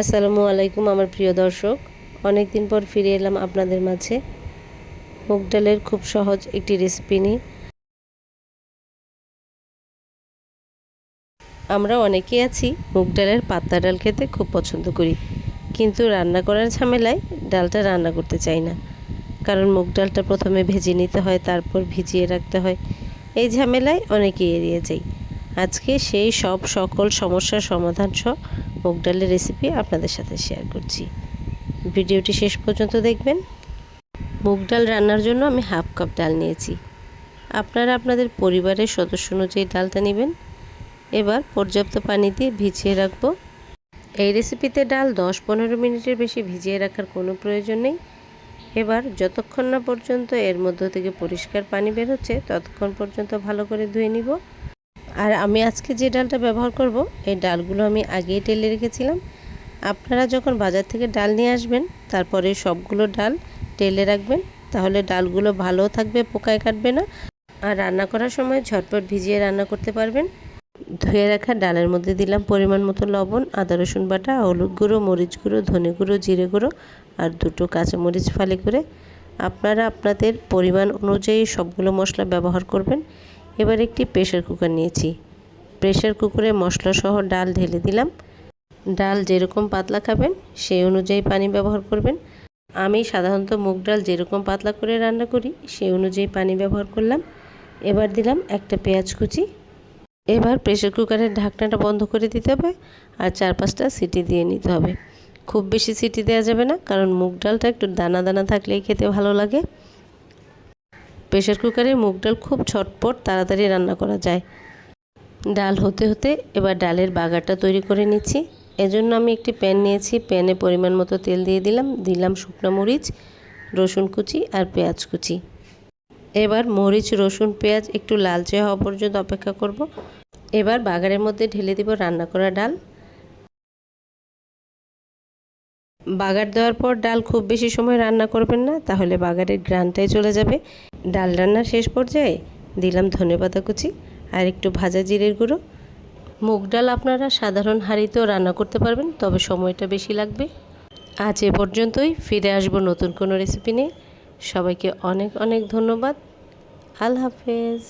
আসসালামু আলাইকুম আমার প্রিয় দর্শক, অনেক দিন পর ফিরে এলাম আপনাদের মাঝে মুগ ডালের খুব সহজ একটি রেসিপি নিয়ে। আমরা অনেকেই আছি মুগ ডালের পাতলা ডাল খেতে খুব পছন্দ করি, কিন্তু রান্না করার ঝামেলায় ডালটা রান্না করতে চাই না। কারণ মুগ ডালটা প্রথমে ভেজে নিতে হয়, তারপর ভিজিয়ে রাখতে হয়। এই ঝামেলায় অনেকেই এড়িয়ে যাই। আজকে সেই সকল সমস্যার সমাধান সহ মুগ ডালের রেসিপি আপনাদের সাথে শেয়ার করছি। ভিডিওটি শেষ পর্যন্ত দেখবেন। মুগ ডাল রান্নার জন্য আমি হাফ কাপ ডাল নিয়েছি। আপনারা আপনাদের পরিবারের সদস্য অনুযায়ী ডালটা নেবেন। এবার পর্যাপ্ত পানি দিয়ে ভিজিয়ে রাখবো। এই রেসিপিতে ডাল 10-15 মিনিটের বেশি ভিজিয়ে রাখার কোনো প্রয়োজন নেই। এবার যতক্ষণ না পর্যন্ত এর মধ্য থেকে পরিষ্কার পানি বের হচ্ছে ততক্ষণ পর্যন্ত ভালো করে ধুয়ে নিব। আর আমি আজকে যে ডালটা ব্যবহার করব, এই ডালগুলো আমি আগেই ঢেলে রেখেছিলাম। আপনারা যখন বাজার থেকে ডাল নিয়ে আসবেন তারপরে সবগুলো ডাল ঢেলে রাখবেন, তাহলে ডালগুলো ভালো থাকবে, পোকায় কাটবে না। আর রান্না করার সময় ঝটপট ভিজিয়ে রান্না করতে পারবেন। ধুয়ে রাখা ডালের মধ্যে দিলাম পরিমাণ মতো লবণ, আদা রসুন বাটা, হলুদ গুঁড়ো, মরিচ গুঁড়ো, ধনে গুঁড়ো, জিরে গুঁড়ো আর 2টো কাঁচামরিচ ফালি করে। আপনারা আপনাদের পরিমাণ অনুযায়ী সবগুলো মশলা ব্যবহার করবেন। এবার একটি প্রেসার কুকার নিয়েছি। প্রেসার কুকারে মশলা সহ ডাল ঢেলে দিলাম। ডাল যেরকম পাতলা খাবেন সেই অনুযায়ী পানি ব্যবহার করবেন। আমি সাধারণত মুগ ডাল যেরকম পাতলা করে রান্না করি সেই অনুযায়ী পানি ব্যবহার করলাম। এবার দিলাম একটা পেঁয়াজ কুচি। এবার প্রেসার কুকারের ঢাকনাটা বন্ধ করে দিতে হবে আর 4-5টা সিটি দিয়ে নিতে হবে। খুব বেশি সিটি দেওয়া যাবে না, কারণ মুগ ডালটা একটু দানা দানা থাকলেই খেতে ভালো লাগে। প্রেসার কুকারে মুগ ডাল খুব ঝটপট তাড়াতাড়ি রান্না করা যায়। ডাল হতে হতে এবার ডালের বাগারটা তৈরি করে নিচ্ছি। এজন্য আমি একটি প্যান নিয়েছি। প্যানে পরিমাণ মতো তেল দিয়ে দিলাম শুকনো মরিচ, রসুন কুচি আর পেঁয়াজ কুচি। এবার মরিচ, রসুন, পেঁয়াজ একটু লালচে হওয়া পর্যন্ত অপেক্ষা করব। এবার বাগারের মধ্যে ঢেলে দিব রান্না করা ডাল। বাগার দেওয়ার পর ডাল খুব বেশি সময় রান্না করবেন না, তাহলে বাগারের ঘ্রাণটাই চলে যাবে। ডাল রান্নার শেষ পর্যায়ে দিলাম ধনেপাতা কুচি আর একটু ভাজা জিরের গুঁড়ো। মুগ ডাল আপনারা সাধারণ হাঁড়িতেও রান্না করতে পারবেন, তবে সময়টা বেশি লাগবে। আজ এ পর্যন্তই, ফিরে আসবো নতুন কোনো রেসিপি নিয়ে। সবাইকে অনেক অনেক ধন্যবাদ। আল্লাহ হাফেজ।